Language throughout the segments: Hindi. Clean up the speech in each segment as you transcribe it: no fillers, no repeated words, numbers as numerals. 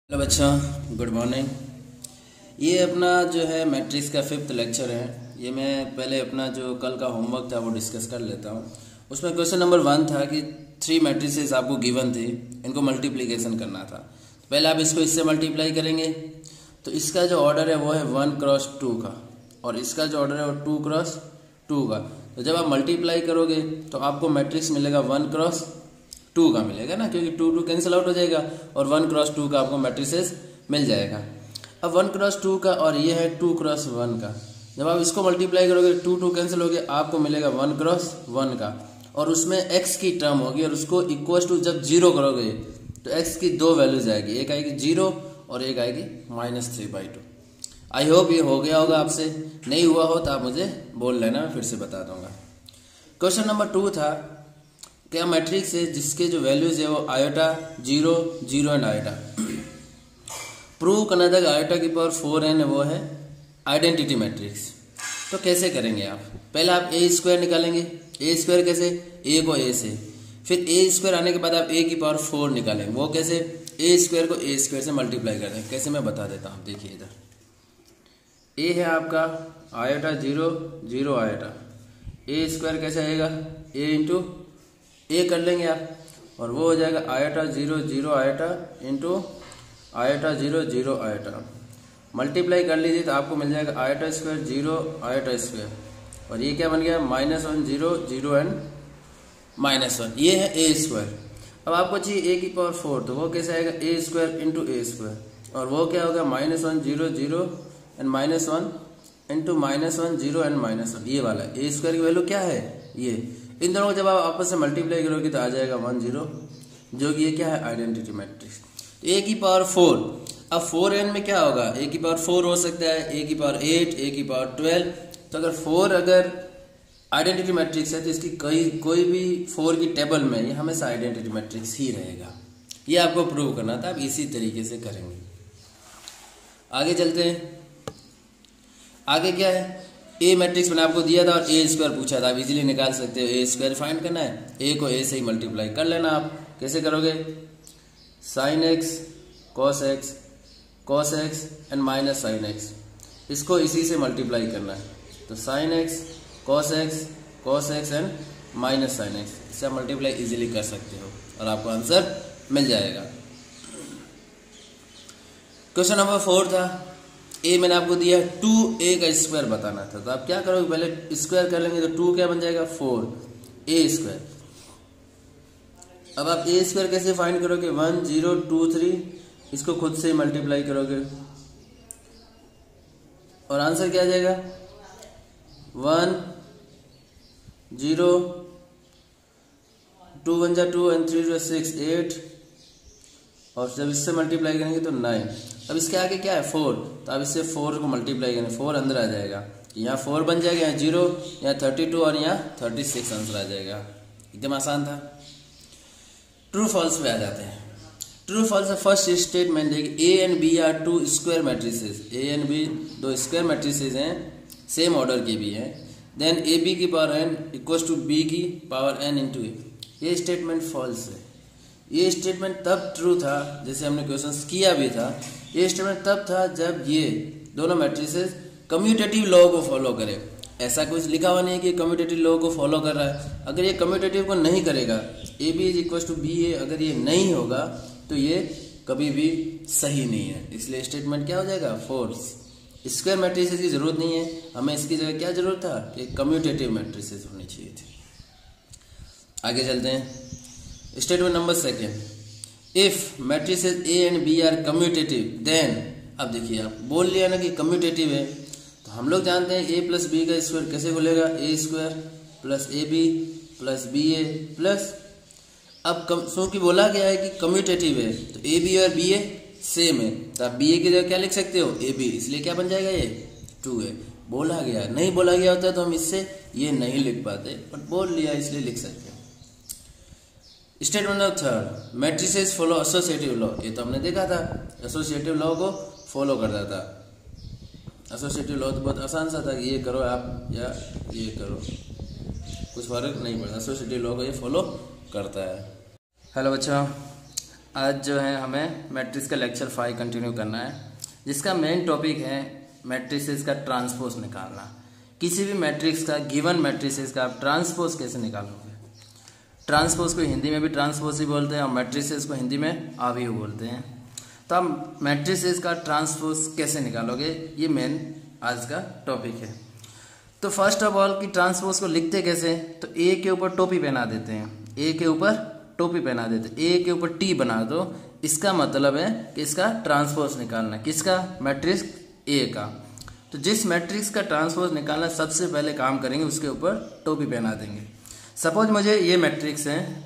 हेलो बच्चों, गुड मॉर्निंग। ये अपना जो है मैट्रिक्स का 5th लेक्चर है। ये मैं पहले अपना जो कल का होमवर्क था वो डिस्कस कर लेता हूँ। उसमें क्वेश्चन नंबर 1 था कि 3 मैट्रिसेस आपको गिवन थी, इनको मल्टीप्लिकेशन करना था। तो पहले आप इसको इससे मल्टीप्लाई करेंगे तो इसका जो ऑर्डर है वो है 1 क्रॉस 2 का, और इसका जो ऑर्डर है वो 2 क्रॉस 2 का। तो जब आप मल्टीप्लाई करोगे तो आपको मैट्रिक्स मिलेगा 1 क्रॉस 2 का मिलेगा ना, क्योंकि 2 2 कैंसिल आउट हो जाएगा और 1 क्रॉस 2 का आपको मैट्रिसेस मिल जाएगा। अब 1 क्रॉस 2 का और ये है 2 क्रॉस 1 का, जब आप इसको मल्टीप्लाई करोगे 2 2 कैंसिल हो गया, आपको मिलेगा 1 क्रॉस 1 का, और उसमें x की टर्म होगी और उसको इक्वल टू जब 0 करोगे तो x की 2 वैल्यूज आएगी, एक आएगी 0 और एक आएगी -3/2। आई होप ये हो गया होगा आपसे। नहीं हुआ हो तो आप मुझे बोल लेना, मैं फिर से बता दूंगा। क्वेश्चन नंबर 2 था क्या मैट्रिक्स है जिसके जो वैल्यूज है वो आयोटा 0 0 एंड आयोटा। प्रूव करना था आयोटा की पावर 4n है, वो है आइडेंटिटी मैट्रिक्स। तो कैसे करेंगे आप? पहले आप ए स्क्वायर निकालेंगे। ए स्क्वायर कैसे? ए को ए से, फिर ए स्क्वायर आने के बाद आप ए की पावर 4 निकालेंगे। वो कैसे? ए स्क्वायर को ए स्क्वायर से मल्टीप्लाई कर देंगे। कैसे मैं बता देता हूँ, देखिए इधर ए है आपका आयोटा 0 0 आयोटा, ए स्क्वायर कैसे आएगा? ए इंटू ए कर लेंगे आप, और वो हो जाएगा iota 0 0 iota into iota 0 0 iota. Multiply कर लीजिए तो आपको मिल जाएगा आयोटा स्क्वायर 0 आयोटा स्क्वायर, और ये क्या बन गया? -1 0 0 एंड -1। ये है ए स्क्वायर। अब आपको चाहिए ए की पावर 4, तो वो कैसे आएगा? ए स्क्वायर इंटू ए स्क्वायर, और वो क्या होगा? -1 0 0 एंड -1 इंटू -1 0 एंड -1। ये वाला ए स्क्वायर की वैल्यू क्या है? ये इन दोनों को जब आप आपस में मल्टीप्लाई करोगे तो आ जाएगा 1 0, जो कि ये क्या है? Identity matrix. तो ए की पावर 4, अब 4n में क्या होगा? ए की पावर 4 हो सकता है, ए की पावर 8, ए की पावर 12। तो अगर 4 अगर आइडेंटिटी मैट्रिक्स है तो इसकी कोई भी 4 की टेबल में ये हमेशा आइडेंटिटी मैट्रिक्स ही रहेगा। ये आपको प्रूव करना था, आप इसी तरीके से करेंगे। आगे चलते हैं। आगे क्या है? ए मैट्रिक्स मैंने आपको दिया था और ए स्क्वायर पूछा था, आप इजीली निकाल सकते हो। ए स्क्वायर फाइंड करना है, ए को ए से ही मल्टीप्लाई कर लेना। आप कैसे करोगे? Sine x cos x and minus sine x, इसको इसी से मल्टीप्लाई करना है। तो sine x cos x and minus sine x, इससे मल्टीप्लाई इजीली कर सकते हो और आपको आंसर मिल जाएगा। क्वेश्चन नंबर 4 था, ए मैंने आपको दिया 2a का स्क्वायर बताना था। तो आप क्या करोगे? पहले स्क्वायर कर लेंगे तो 2 क्या बन जाएगा? 4a square. अब आप ए स्क्वायर कैसे फाइंड करोगे? 1 0 2 3, इसको खुद से मल्टीप्लाई करोगे और आंसर क्या आ जाएगा? 1 0 2 1 जा 2 एंड 3 6 8, और जब इससे मल्टीप्लाई करेंगे तो 9। अब इसके आगे क्या है? 4, तो अब इससे 4 को मल्टीप्लाई करेंगे, 4 अंदर आ जाएगा, यहाँ 4 बन जाएगा, यहाँ 0, यहाँ 32 और यहाँ 36 आंसर आ जाएगा। एकदम आसान था। ट्रू फॉल्स पे आ जाते हैं। ट्रू फॉल्स फर्स्ट स्टेटमेंट देखिए, A and B are 2 square matrices. A and B 2 square matrices हैं, सेम ऑर्डर के भी हैं। देन ए बी की power n equals to B की पावर n इंटू ए। ये स्टेटमेंट फॉल्स है। ये स्टेटमेंट तब ट्रू था, जैसे हमने क्वेश्चंस किया भी था, ये स्टेटमेंट तब था जब ये दोनों मैट्रिसेस कम्यूटेटिव लॉ को फॉलो करे। ऐसा कुछ लिखा हुआ नहीं है कि कम्यूटेटिव लॉ को फॉलो कर रहा है। अगर ये कम्यूटेटिव को नहीं करेगा, A B is equal to B A, अगर ये नहीं होगा तो ये कभी भी सही नहीं है। इसलिए स्टेटमेंट क्या हो जाएगा? फॉल्स। स्क्वायर मैट्रिसेस की जरूरत नहीं है हमें, इसकी जगह क्या जरूरत था? कि कम्यूटेटिव मैट्रिसेस होनी चाहिए थी। आगे चलते हैं। Statement number 2, if matrices A and B are commutative then. अब देखिए, आप बोल लिया ना कि कम्यूटेटिव है, तो हम लोग जानते हैं ए प्लस बी का स्क्वायर कैसे बोलेगा? A square plus A B plus B A plus, अब क्योंकि बोला गया है कि कम्यूटेटिव है तो ए बी और बी ए सेम है, तो आप बी ए की जगह क्या लिख सकते हो? ए बी, इसलिए क्या बन जाएगा? ये 2 है। बोला गया, नहीं बोला गया होता तो हम इससे ये नहीं लिख पाते, बट बोल लिया इसलिए लिख सकते हैं। Statement number 3, matrices follow associative law. ये तो हमने देखा था, एसोसिएटिव लॉ को फॉलो करता था। एसोसिएटिव लॉ तो बहुत आसान सा था कि ये करो आप या ये करो, कुछ फर्क नहीं पड़ता। एसोसिएटिव लॉ को ये फॉलो करता है। हेलो बच्चों, आज जो है हमें मैट्रिक्स का लेक्चर 5 कंटिन्यू करना है, जिसका मेन टॉपिक है मैट्रिसेस का ट्रांसपोज निकालना। किसी भी मैट्रिक्स का, गिवन मैट्रिसेस का आप ट्रांसपोज कैसे निकालोगे। ट्रांसपोज को हिंदी में भी ट्रांसपोज ही बोलते हैं और मैट्रिसेस को हिंदी में आव्यूह बोलते हैं। तो आप मैट्रिसेस का ट्रांसपोज कैसे निकालोगे, ये मेन आज का टॉपिक है। तो फर्स्ट ऑफ ऑल कि ट्रांसपोज को लिखते कैसे, तो ए के ऊपर टोपी पहना देते हैं, ए के ऊपर टोपी पहना देते, ए के ऊपर टी बना दो। इसका मतलब है कि इसका ट्रांसपोज निकालना, किसका, मैट्रिक्स ए का। तो जिस मैट्रिक्स का ट्रांसपोज निकालना सबसे पहले काम करेंगे, उसके ऊपर टोपी पहना देंगे। सपोज मुझे ये मैट्रिक्स है,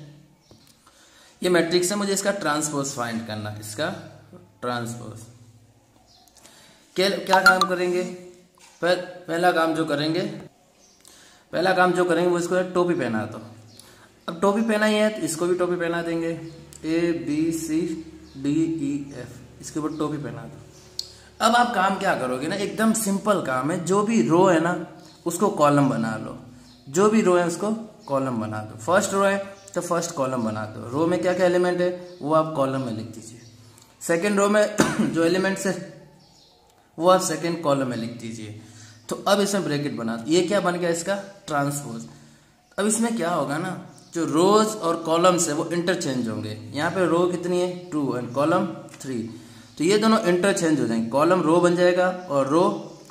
मुझे इसका ट्रांसपोज फाइंड करना, इसका ट्रांसपोज। क्या काम करेंगे, पहला काम जो करेंगे वो इसको टोपी पहना दो। अब टोपी पहना ही है तो इसको भी टोपी पहना देंगे, ABCDEF, इसके ऊपर टोपी पहना दो। अब आप काम क्या करोगे ना, एकदम सिंपल काम है। जो भी रो है ना उसको कॉलम बना लो, जो भी रो है उसको कॉलम बना दो। फर्स्ट रो है तो फर्स्ट कॉलम बना दो, रो में क्या क्या एलिमेंट है वो आप कॉलम में लिख दीजिए। सेकेंड रो में जो एलिमेंट्स है वो आप सेकेंड कॉलम में लिख दीजिए। तो अब इसमें ब्रैकेट बना दो, ये क्या बन गया, इसका ट्रांसपोज। अब इसमें क्या होगा ना, जो रोज और कॉलम्स है वो इंटरचेंज होंगे। यहाँ पे रो कितनी है 2 एंड कॉलम 3, तो ये दोनों इंटरचेंज हो जाएंगे। कॉलम रो बन जाएगा और रो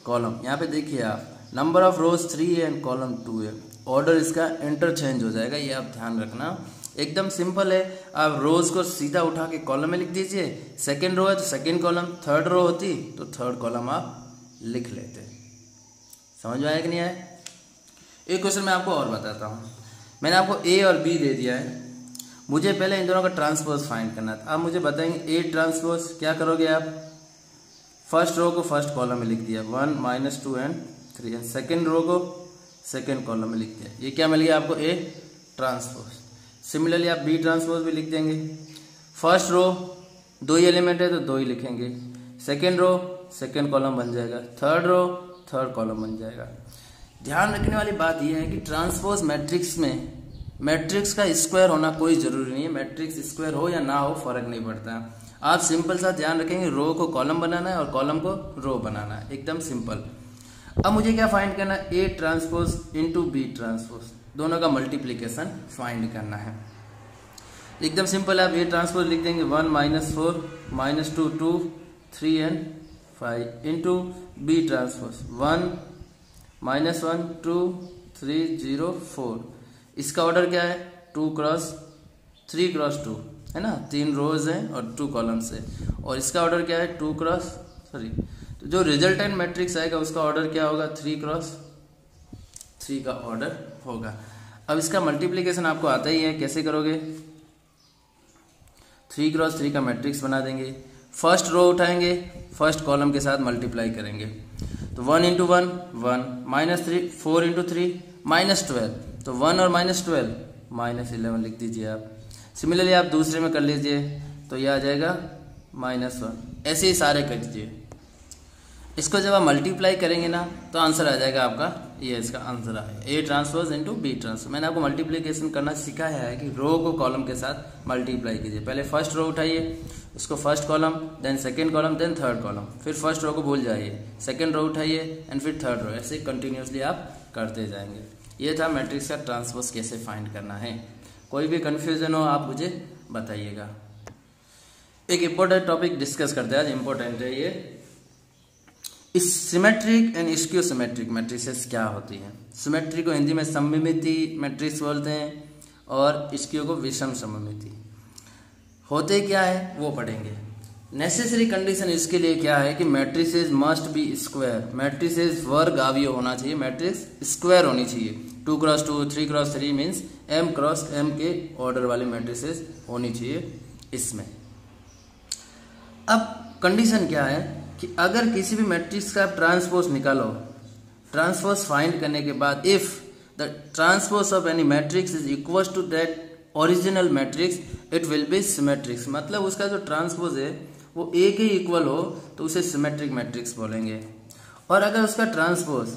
कॉलम। यहाँ पे देखिए आप, नंबर ऑफ रोज 3 है एंड कॉलम 2 है, ऑर्डर इसका इंटरचेंज हो जाएगा, ये आप ध्यान रखना। एकदम सिंपल है। आप रोज को सीधा उठा के कॉलम में लिख दीजिए, सेकेंड रो है तो सेकेंड कॉलम, थर्ड रो होती तो थर्ड कॉलम आप लिख लेते। समझ में आया कि नहीं आया। एक क्वेश्चन मैं आपको और बताता हूँ। मैंने आपको ए और बी दे दिया है, मुझे पहले इन दोनों का ट्रांसपोज फाइंड करना था। आप मुझे बताएंगे ए ट्रांसपोज क्या करोगे आप, फर्स्ट रो को फर्स्ट कॉलम में लिख दिया 1 -2 एंड 3 एंड सेकेंड रो को सेकेंड कॉलम में लिख दिया, ये क्या मिल गया आपको, ए ट्रांसपोज। सिमिलरली आप बी ट्रांसपोज भी लिख देंगे। फर्स्ट रो 2 ही एलिमेंट है तो 2 ही लिखेंगे, सेकेंड रो सेकेंड कॉलम बन जाएगा, थर्ड रो थर्ड कॉलम बन जाएगा। ध्यान रखने वाली बात यह है कि ट्रांसपोज मैट्रिक्स में मैट्रिक्स का स्क्वायर होना कोई जरूरी नहीं है। मैट्रिक्स स्क्वायर हो या ना हो फर्क नहीं पड़ता। आप सिंपल सा ध्यान रखेंगे, रो को कॉलम बनाना है और कॉलम को रो बनाना है, एकदम सिंपल। अब मुझे क्या फाइंड करना है, A transpose into B transpose, दोनों का मल्टीप्लीकेशन फाइंड करना है। एकदम सिंपल है। आप ए ट्रांसपोज लिख देंगे 1 -4 -2 2 3 एंड 5 इंटू बी ट्रांसपोज 1 -1 2 3 0 4। इसका ऑर्डर क्या है 2 × 3 × 2 है ना, 3 रोज हैं और 2 कॉलम्स है। और इसका ऑर्डर क्या है 2 × 3। तो जो रिजल्टेंट मैट्रिक्स आएगा उसका ऑर्डर क्या होगा 3 × 3 का ऑर्डर होगा। अब इसका मल्टीप्लीकेशन आपको आता ही है, कैसे करोगे, 3 × 3 का मैट्रिक्स बना देंगे। फर्स्ट रो उठाएंगे, फर्स्ट कॉलम के साथ मल्टीप्लाई करेंगे, तो 1 × 1 1 -3 4 × 3 -12, तो 1 और -12 -11 लिख दीजिए आप। सिमिलरली आप दूसरे में कर लीजिए तो ये आ जाएगा -1। ऐसे ही सारे कर दीजिए। इसको जब आप मल्टीप्लाई करेंगे ना तो आंसर आ जाएगा आपका, ये इसका आंसर है A transpose into B transpose. मैंने आपको मल्टीप्लीकेशन करना सिखाया है कि रो को कॉलम के साथ मल्टीप्लाई कीजिए। पहले फर्स्ट रो उठाइए, उसको first column, then second column, then third column, फिर फर्स्ट रो को भूल जाइए, सेकेंड रो उठाइए एंड फिर थर्ड रो, ऐसे कंटिन्यूसली आप करते जाएंगे। ये था मैट्रिक्स का ट्रांसपोज कैसे फाइंड करना है। कोई भी कन्फ्यूजन हो आप मुझे बताइएगा। एक इम्पोर्टेंट टॉपिक डिस्कस करते हैं आज, इम्पोर्टेंट है ये, symmetric and skew symmetric matrices क्या होती हैं। सिमेट्रिक को हिंदी में सममिति मैट्रिक्स बोलते हैं और स्क्यू को विषम सममिति। होते क्या है वो पढ़ेंगे। नेसेसरी कंडीशन इसके लिए क्या है कि matrices must be square, matrices वर्ग आव्यूह होना चाहिए, मैट्रिक्स स्क्वायर होनी चाहिए। 2 × 2 3 × 3 मीन्स m × m के ऑर्डर वाली मैट्रिसेस होनी चाहिए इसमें। अब कंडीशन क्या है कि अगर किसी भी मैट्रिक्स का ट्रांसपोज निकालो, ट्रांसपोज फाइंड करने के बाद if the transpose of any matrix is equal to that original matrix it will be symmetric. मतलब उसका जो ट्रांसपोज है वो ए के इक्वल हो तो उसे सिमेट्रिक मैट्रिक्स बोलेंगे। और अगर उसका ट्रांसपोज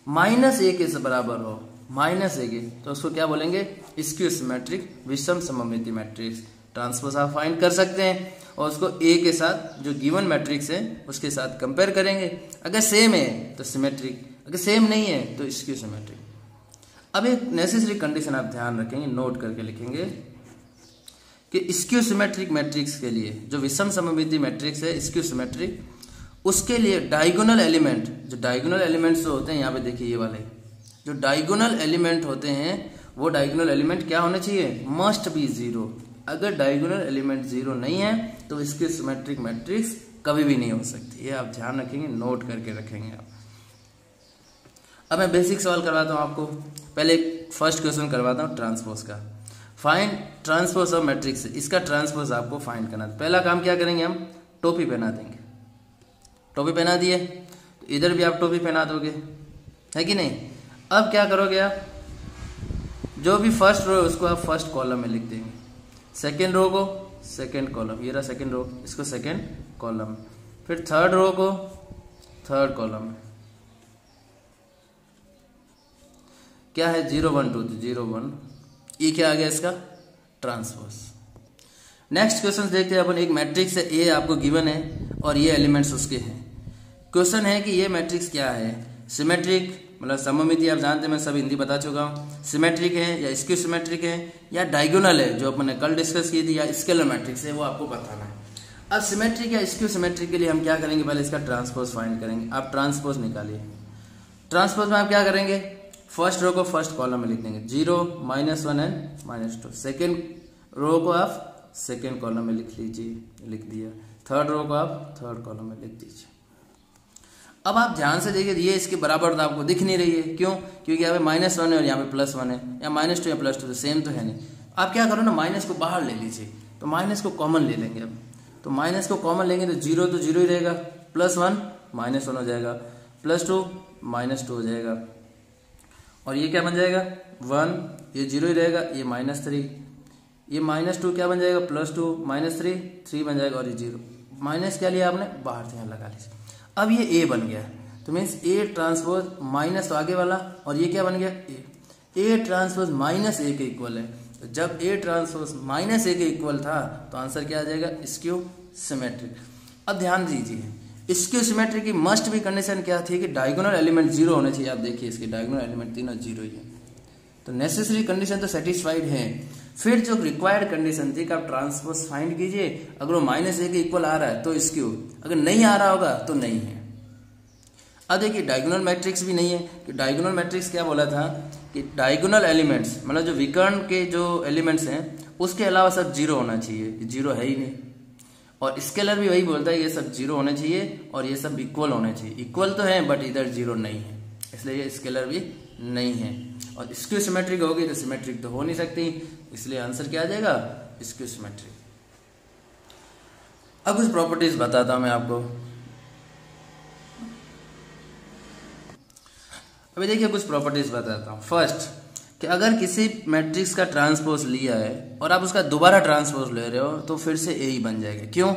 -a के से बराबर हो, -a के, तो उसको क्या बोलेंगे, स्क्यू सिमेट्रिक विषम सममिति मैट्रिक्स। ट्रांसपोज आप फाइंड कर सकते हैं और उसको ए के साथ जो गिवन मैट्रिक्स है उसके साथ कंपेयर करेंगे। अगर सेम है तो सिमेट्रिक, अगर सेम नहीं है तो स्क्यू सिमेट्रिक। अब एक नेसेसरी कंडीशन आप ध्यान रखेंगे, नोट करके लिखेंगे कि स्क्यू सिमेट्रिक मैट्रिक्स के लिए, जो विषम सममिति मैट्रिक्स है स्क्यू सिमेट्रिक, उसके लिए डायगोनल एलिमेंट, जो डायगोनल एलिमेंट्स जो होते हैं यहाँ पे देखिए ये वाले जो डायगोनल एलिमेंट होते हैं वो डायगोनल एलिमेंट क्या होने चाहिए, मस्ट बी जीरो। अगर डायगोनल एलिमेंट जीरो नहीं है तो इसके सिमेट्रिक मैट्रिक्स कभी भी नहीं हो सकती। ये आप ध्यान रखेंगे, नोट करके रखेंगे आप। अब मैं बेसिक सवाल करवाता हूँ आपको। पहले फर्स्ट क्वेश्चन करवाता हूँ ट्रांसपोज का। फाइंड ट्रांसपोज ऑफ मैट्रिक्स, इसका ट्रांसपोज आपको फाइंड करना है। पहला काम क्या करेंगे, हम टोपी पहना देंगे। टोपी पहना दिए तो इधर भी आप टोपी पहना दोगे, है कि नहीं। अब क्या करोगे आप, जो भी फर्स्ट रो है उसको आप फर्स्ट कॉलम में लिख देंगे, सेकेंड रो को सेकेंड कॉलम, ये रहा सेकेंड रो, इसको सेकेंड कॉलम, फिर थर्ड रो को थर्ड कॉलम। क्या है 0 1 2 0 1, ये क्या आ गया इसका ट्रांसपोज। नेक्स्ट क्वेश्चन देखते हैं अपन। एक मैट्रिक्स है ए आपको गिवन है और ये एलिमेंट्स उसके हैं। क्वेश्चन है कि ये मैट्रिक्स क्या है, सिमेट्रिक मतलब सममिति, आप जानते हैं मैं सब हिंदी बता चुका हूँ, सिमेट्रिक है या स्क्यू सिमेट्रिक है या डायगोनल है जो अपन ने कल डिस्कस की थी, या स्केलर मैट्रिक्स है, वो आपको बताना है। अब सिमेट्रिक या स्क्यू सिमेट्रिक के लिए हम क्या करेंगे, पहले इसका ट्रांसपोज फाइंड करेंगे। आप ट्रांसपोज निकालिए। ट्रांसपोज में आप क्या करेंगे, फर्स्ट रो को फर्स्ट कॉलम में लिख देंगे, 0 -1 एंड -2। सेकेंड रो को आप सेकेंड कॉलम में लिख लीजिए, लिख दिया। थर्ड रो को आप थर्ड कॉलम में लिख दीजिए। अब आप ध्यान से देखिए, ये इसके बराबर तो आपको दिख नहीं रही है, क्यों, क्योंकि यहाँ पे -1 है और यहाँ पे +1 है, या -2 या +2 तो सेम तो है नहीं। आप क्या करो ना, माइनस को बाहर ले लीजिए, तो माइनस को कॉमन ले लेंगे। अब तो माइनस को कॉमन लेंगे तो 0 तो 0 ही रहेगा, +1 -1 हो जाएगा, +2 -2 हो जाएगा, और ये क्या बन जाएगा 1, ये 0 ही रहेगा, ये -3, ये -2 क्या बन जाएगा +2 -3 3 बन जाएगा, और ये 0 माइनस क्या लिया आपने बाहर से यहाँ लगा लीजिए। अब ये ए बन गया, तो मीन्स ए ट्रांसपोज माइनस आगे वाला, और ये क्या बन गया ए ट्रांसपोज -a के इक्वल है। तो जब ए ट्रांसपोज -a के इक्वल था तो आंसर क्या आ जाएगा, स्क्यू सिमेट्रिक। अब ध्यान दीजिए, स्क्यू सिमेट्रिक की मस्ट भी कंडीशन क्या थी कि डायगोनल एलिमेंट 0 होने चाहिए। आप देखिए इसके डायगोनल एलिमेंट तीनों 0 ही है, तो नेसेसरी कंडीशन तो सेटिस्फाइड है। फिर जो रिक्वायर्ड कंडीशन थी कि आप ट्रांसपोज फाइंड कीजिए, अगर वो -a के इक्वल आ रहा है तो स्क्यू, अगर नहीं आ रहा होगा तो नहीं है। अब देखिए डायगोनल मैट्रिक्स भी नहीं है, कि डायगोनल मैट्रिक्स क्या बोला था कि डायगोनल एलिमेंट्स मतलब जो विकर्ण के जो एलिमेंट्स हैं उसके अलावा सब 0 होना चाहिए, 0 है ही नहीं। और स्केलर भी वही बोलता है ये सब 0 होने चाहिए और ये सब इक्वल होने चाहिए। इक्वल तो है बट इधर 0 नहीं है, इसलिए ये स्केलर भी नहीं है। और स्क्यू सिमेट्रिक होगी तो सिमेट्रिक तो हो नहीं सकती, इसलिए आंसर क्या आ जाएगा, स्क्यू सिमेट्रिक। अब कुछ प्रॉपर्टीज बताता हूं मैं आपको। अभी देखिए कुछ प्रॉपर्टीज बताता हूं। फर्स्ट कि अगर किसी मैट्रिक्स का ट्रांसपोज लिया है और आप उसका दोबारा ट्रांसपोज ले रहे हो तो फिर से ए ही बन जाएगा। क्यों,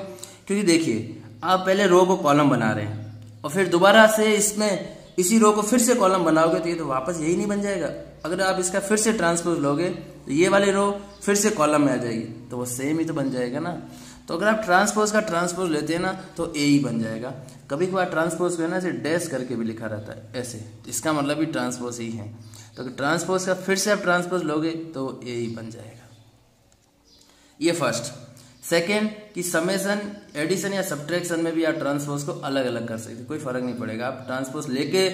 क्योंकि देखिए आप पहले रो को कॉलम बना रहे हैं और फिर दोबारा से इसमें इसी रो को फिर से कॉलम बनाओगे तो ये तो वापस यही नहीं बन जाएगा। अगर आप इसका फिर से ट्रांसपोज लोगे तो ये वाली रो फिर से कॉलम में आ जाएगी, तो वो सेम ही तो बन जाएगा ना। तो अगर आप ट्रांसपोज का ट्रांसपोज लेते हैं ना तो ए ही बन जाएगा। कभी कभार ट्रांसपोज को है ना डैश करके भी लिखा रहता है ऐसे, इसका मतलब भी ट्रांसपोज ही है। तो अगर ट्रांसपोज का फिर से आप ट्रांसपोज लोगे तो ए ही बन जाएगा। ये फर्स्ट। सेकेंड कि समेशन, एडिशन या सब्ट्रैक्शन में भी आप ट्रांसपोज को अलग अलग कर सकते, कोई फर्क नहीं पड़ेगा। आप ट्रांसपोज लेके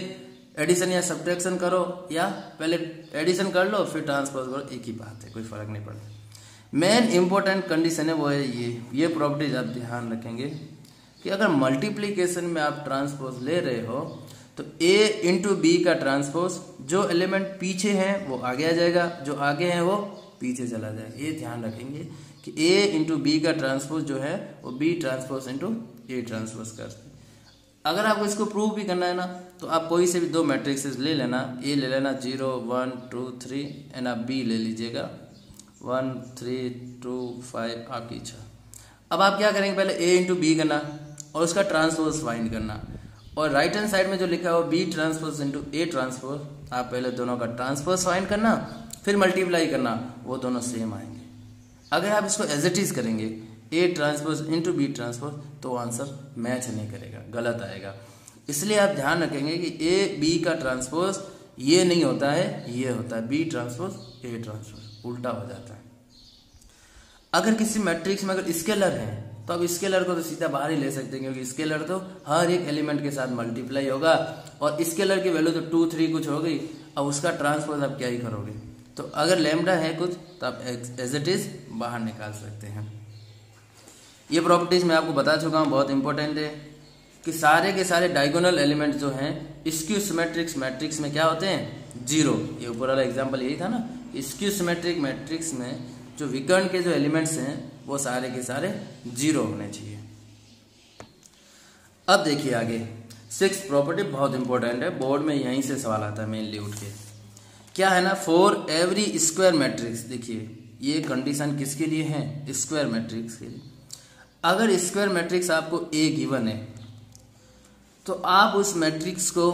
एडिशन या सब्ट्रैक्शन करो या पहले एडिशन कर लो फिर ट्रांसपोज करो, एक ही बात है, कोई फर्क नहीं पड़ेगा। मेन इंपॉर्टेंट कंडीशन है वो है ये प्रॉपर्टीज आप ध्यान रखेंगे कि अगर मल्टीप्लीकेशन में आप ट्रांसपोज ले रहे हो तो a इंटू बी का ट्रांसपोज जो एलिमेंट पीछे हैं वो आगे आ जाएगा, जो आगे हैं वो पीछे चला जाएगा। ये ध्यान रखेंगे कि a इंटू बी का ट्रांसपोज जो है वो b transpose into A transpose करते हैं। अगर आपको इसको प्रूव भी करना है ना तो आप कोई से भी दो मैट्रिक्सेस ले लेना, a ले लेना 0 1 2 3 एंड आप b ले लीजिएगा 1 3 2 5 आपकी इच्छा। अब आप क्या करेंगे, पहले a इंटू बी करना और उसका ट्रांसपोज फाइंड करना, और राइट हैंड साइड में जो लिखा है वो b transpose into A transpose, आप पहले दोनों का ट्रांसपोज फाइंड करना फिर मल्टीप्लाई करना, वो दोनों सेम आएंगे। अगर आप इसको एज इट इज करेंगे A transpose into B transpose तो आंसर मैच नहीं करेगा, गलत आएगा। इसलिए आप ध्यान रखेंगे कि ए बी का ट्रांसपोज ये नहीं होता है, ये होता है बी ट्रांसपोज ए ट्रांसपोज, उल्टा हो जाता है। अगर किसी मैट्रिक्स में अगर स्केलर है तो अब स्केलर को तो सीधा बाहर ही ले सकते हैं, क्योंकि स्केलर तो हर एक एलिमेंट के साथ मल्टीप्लाई होगा और स्केलर की वैल्यू तो 2 3 कुछ हो गई। अब उसका ट्रांसपोज आप क्या ही करोगे। तो अगर लैम्डा है कुछ तो आप एज इट इज बाहर निकाल सकते हैं। ये प्रॉपर्टीज मैं आपको बता चुका हूँ, बहुत इंपॉर्टेंट है कि सारे के सारे डायगोनल एलिमेंट जो हैं स्क्यू सिमेट्रिक मैट्रिक्स में क्या होते हैं, जीरो। ये ऊपर वाला एग्जाम्पल यही था ना, स्क्यू सिमेट्रिक मैट्रिक्स में जो विकर्ण के जो एलिमेंट्स हैं वो सारे के सारे जीरो होने चाहिए। अब देखिए आगे 6th प्रॉपर्टी बहुत इंपॉर्टेंट है, बोर्ड में यहीं से सवाल आता है मेनली उठ के। क्या है ना, फॉर एवरी स्क्वायर मैट्रिक्स, देखिए ये कंडीशन किसके लिए है, स्क्वायर मैट्रिक्स के लिए। अगर स्क्वायर मैट्रिक्स आपको ए गिवन है तो आप उस मैट्रिक्स को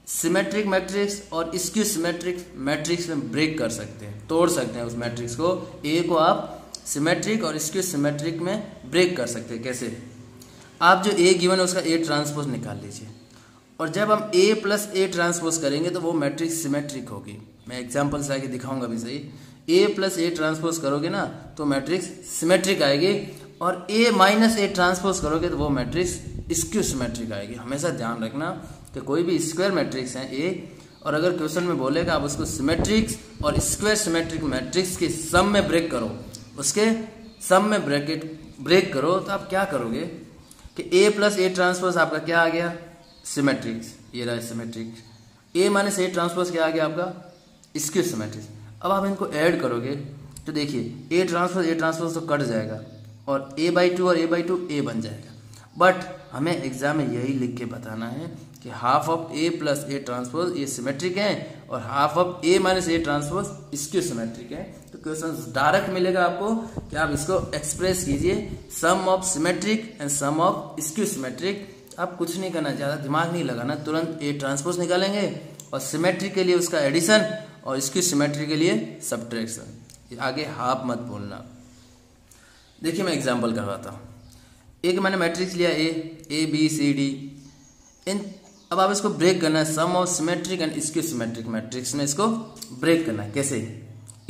सिमेट्रिक मैट्रिक्स और स्क्यू सिमेट्रिक मैट्रिक्स में ब्रेक कर सकते हैं, तोड़ सकते हैं। उस मैट्रिक्स को ए को आप सिमेट्रिक और स्क्यू सिमेट्रिक में ब्रेक कर सकते हैं। कैसे, आप जो ए गिवन है उसका ए ट्रांसपोज निकाल लीजिए और जब हम ए प्लस ए ट्रांसपोज करेंगे तो वो मैट्रिक्स सिमेट्रिक होगी। मैं एग्जाम्पल से आगे दिखाऊंगा भी सही। ए प्लस ए ट्रांसपोज करोगे ना तो मैट्रिक्स सिमेट्रिक आएगी और ए माइनस ए ट्रांसपोज करोगे तो वो मैट्रिक्स स्क्यू सिमेट्रिक आएगी। हमेशा ध्यान रखना कि कोई भी स्क्वायर मैट्रिक्स है ए, और अगर क्वेश्चन में बोलेगा आप उसको सिमेट्रिक्स और स्क्वायर सिमेट्रिक मैट्रिक्स के सम में ब्रेक करो, उसके सम में ब्रेक करो, तो आप क्या करोगे कि ए प्लस ए ट्रांसपोज आपका क्या आ गया, सिमेट्रिक्स, ये रहा symmetric. A minus A transpose क्या आ गया आपका, स्क्यू सिमेट्रिक। अब आप इनको ऐड करोगे तो देखिए ए ट्रांसपोज तो कट जाएगा और a बाई 2 और a बाई 2 ए बन जाएगा। बट हमें एग्जाम में यही लिख के बताना है कि half of A plus A transpose ये सिमेट्रिक है और half of A minus A transpose skew symmetric है। तो क्वेश्चन डायरेक्ट मिलेगा आपको कि आप इसको एक्सप्रेस कीजिए sum of symmetric and sum of skew symmetric. आप कुछ नहीं करना, ज़्यादा दिमाग नहीं लगाना, तुरंत ए ट्रांसपोज निकालेंगे और सिमेट्रिक के लिए उसका एडिशन और स्क्यू सिमेट्रिक के लिए सब्ट्रैक्शन। आगे हाफ मत बोलना। देखिए मैं एग्जाम्पल करवाता हूँ। एक मैंने मैट्रिक्स लिया ए बी सी डी इन। अब आप इसको ब्रेक करना है, sum of symmetric and skew symmetric matrix में इसको ब्रेक करना है। कैसे,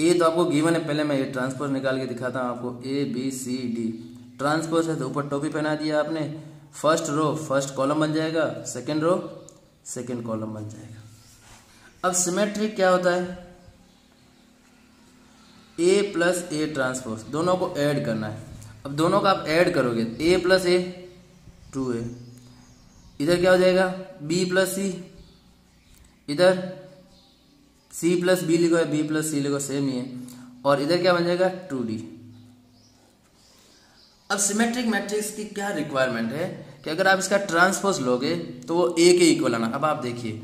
ए तो आपको गिवन है, पहले मैं ये ट्रांसपोज निकाल के दिखाता हूँ आपको। A B C D transpose है तो ऊपर टोपी पहना दिया आपने, फर्स्ट रो फर्स्ट कॉलम बन जाएगा, सेकेंड रो सेकेंड कॉलम बन जाएगा। अब सिमेट्रिक क्या होता है, ए प्लस ए ट्रांसपोज, दोनों को ऐड करना है। अब दोनों का आप ऐड करोगे, ए प्लस ए 2a, इधर क्या हो जाएगा b प्लस सी, इधर c प्लस बी लिखो या b प्लस सी लिखो, सेम ही है, और इधर क्या बन जाएगा 2d। अब सिमेट्रिक मैट्रिक्स की क्या रिक्वायरमेंट है कि अगर आप इसका ट्रांसपोज लोगे तो वो a के इक्वल आना। अब आप देखिए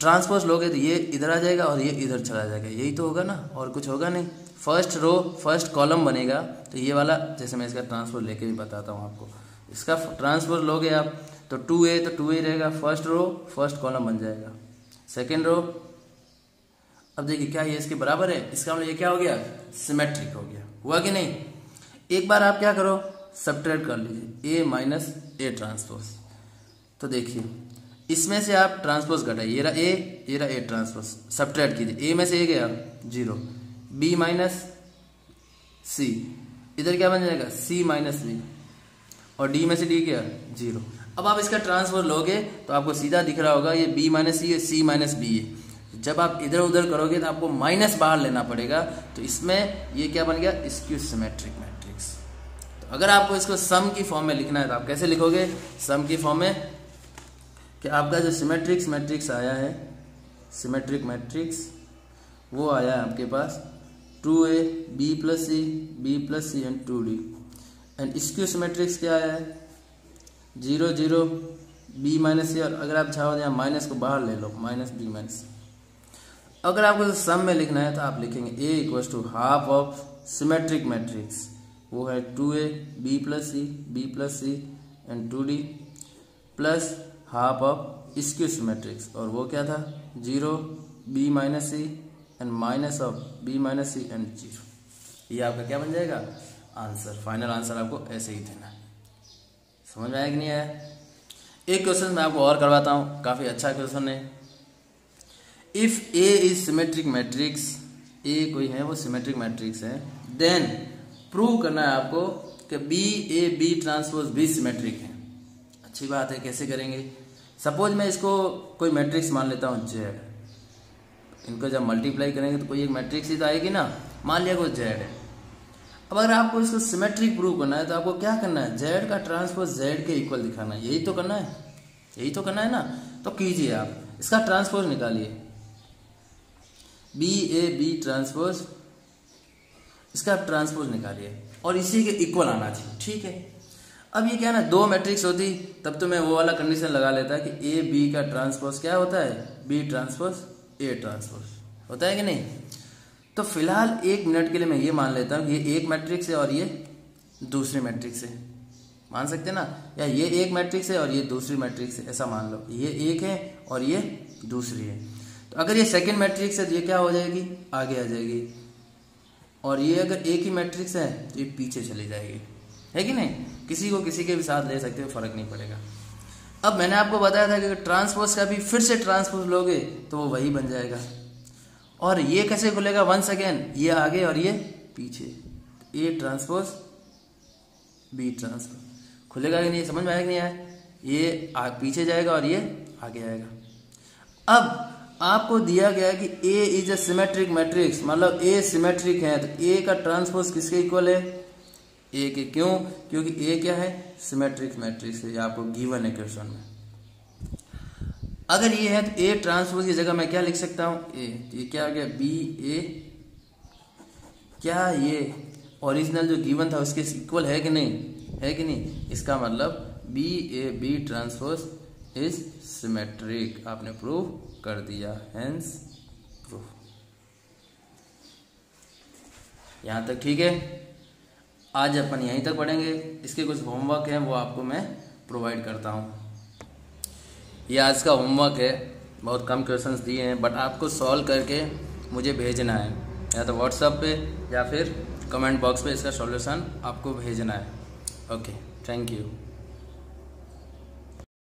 ट्रांसपोज लोगे तो ये इधर आ जाएगा और ये इधर चला जाएगा, यही तो होगा ना, और कुछ होगा नहीं। फर्स्ट रो फर्स्ट कॉलम बनेगा तो ये वाला, जैसे मैं इसका ट्रांसपोज लेके भी बताता हूँ आपको। इसका ट्रांसपोज लोगे आप तो 2a तो 2a रहेगा, फर्स्ट रो फर्स्ट कॉलम बन जाएगा, सेकेंड रो। अब देखिए क्या ये इसके बराबर है, इसका मतलब ये क्या हो गया, सिमेट्रिक हो गया। हुआ कि नहीं। एक बार आप क्या करो, सब्ट्रैक्ट कर लीजिए ए माइनस ए ट्रांसपोज। तो देखिए इसमें से आप ट्रांसपोज घटाइए, ये रहा ए, ये रहा ए ट्रांसपोज, सब्ट्रैक्ट कीजिए, ए में से ए गया 0, बी माइनस सी, इधर क्या बन जाएगा सी माइनस बी, और डी में से डी गया 0। अब आप इसका ट्रांसपोज लोगे तो आपको सीधा दिख रहा होगा ये बी माइनस सी है, सी माइनस बी है। जब आप इधर उधर करोगे तो आपको माइनस बाहर लेना पड़ेगा, तो इसमें ये क्या बन गया, स्क्यू सिमेट्रिक मैट्रिक्स। तो अगर आपको इसको सम की फॉर्म में लिखना है तो आप कैसे लिखोगे, सम की फॉर्म में कि आपका जो सिमेट्रिक्स मैट्रिक्स आया है, सिमेट्रिक मैट्रिक्स वो आया है आपके पास 2a b plus C and 2d, and skew symmetric क्या आया है 0 0 b माइनस सी, और अगर आप चाहो यहाँ माइनस को बाहर ले लो, माइनस बी माइनस। अगर आपको सम में लिखना है तो आप लिखेंगे a equals to half of symmetric matrix, वो है 2a b plus C and 2d plus half of skew symmetric, और वो क्या था 0 b minus C and minus of b minus C and 0। ये आपका क्या बन जाएगा, आंसर। फाइनल आंसर आपको ऐसे ही देना है। समझ में आया कि नहीं आया? एक क्वेश्चन मैं आपको और करवाता हूँ, काफ़ी अच्छा क्वेश्चन है। If A is symmetric matrix, A कोई है वो सिमेट्रिक मैट्रिक्स है, देन प्रूव करना है आपको कि B A B transpose B symmetric है। अच्छी बात है, कैसे करेंगे? सपोज मैं इसको कोई मैट्रिक्स मान लेता हूँ जेड, इनको जब मल्टीप्लाई करेंगे तो कोई एक मैट्रिक्स ही तो आएगी ना, मान लिया कोई जेड है। अब अगर आपको इसको सिमेट्रिक प्रूव करना है तो आपको क्या करना है, जेड का ट्रांसपोज जेड के इक्वल दिखाना है। यही तो करना है, यही तो करना है ना। तो कीजिए, आप इसका ट्रांसपोज निकालिए, बी ए बी ट्रांसपोज, इसका आप ट्रांसपोज निकालिए और इसी के इक्वल आना चाहिए। ठीक है, अब ये क्या है ना, दो मैट्रिक्स होती तब तो मैं वो वाला कंडीशन लगा लेता कि ए बी का ट्रांसपोज क्या होता है, बी ट्रांसपोज ए ट्रांसपोज होता है कि नहीं। तो फिलहाल एक मिनट के लिए मैं ये मान लेता हूँ कि ये एक मैट्रिक्स है और ये दूसरी मैट्रिक्स है, मान सकते हैं ना, या ये एक मैट्रिक्स है और ये दूसरी मैट्रिक्स है, ऐसा मान लो। ये एक है और ये दूसरी है। तो अगर ये सेकंड मैट्रिक्स है तो ये क्या हो जाएगी, आगे आ जाएगी, और ये अगर एक ही मैट्रिक्स है तो ये पीछे चली जाएगी, है कि नहीं। किसी को किसी के भी साथ ले सकते हो, फर्क नहीं पड़ेगा। अब मैंने आपको बताया था कि ट्रांसपोज का भी फिर से ट्रांसपोज लोगे तो वो वही बन जाएगा। और ये कैसे खुलेगा, वंस अगेन ये आगे और ये पीछे, ए ट्रांसपोज बी ट्रांसपोज खुलेगा कि नहीं, समझ में आया कि नहीं आया? ये पीछे जाएगा और ये आगे आएगा। अब आपको दिया गया है कि ए इज अ सिमेट्रिक मैट्रिक्स, मतलब ए सिमेट्रिक है, तो ए का ट्रांसपोज किसके इक्वल है, ए के। क्यों? क्योंकि ए क्या है, सिमेट्रिक मैट्रिक्स है, ये आपको गिवन है क्वेश्चन में। अगर ये है तो ए ट्रांसपोज की जगह मैं क्या लिख सकता हूं, ए, ये क्या आ गया, बी ए, क्या ये ओरिजिनल जो गिवन था उसके इक्वल है कि नहीं, है कि नहीं। इसका मतलब B A B transpose is symmetric, आपने प्रूव कर दिया, हेंस प्रूफ। यहां तक ठीक है। आज अपन यहीं तक पढ़ेंगे, इसके कुछ होमवर्क हैं वो आपको मैं प्रोवाइड करता हूँ। ये आज का होमवर्क है, बहुत कम क्वेश्चंस दिए हैं, बट आपको सॉल्व करके मुझे भेजना है, या तो व्हाट्सएप पे या फिर कमेंट बॉक्स पे इसका सॉल्यूशन आपको भेजना है। Okay, thank you.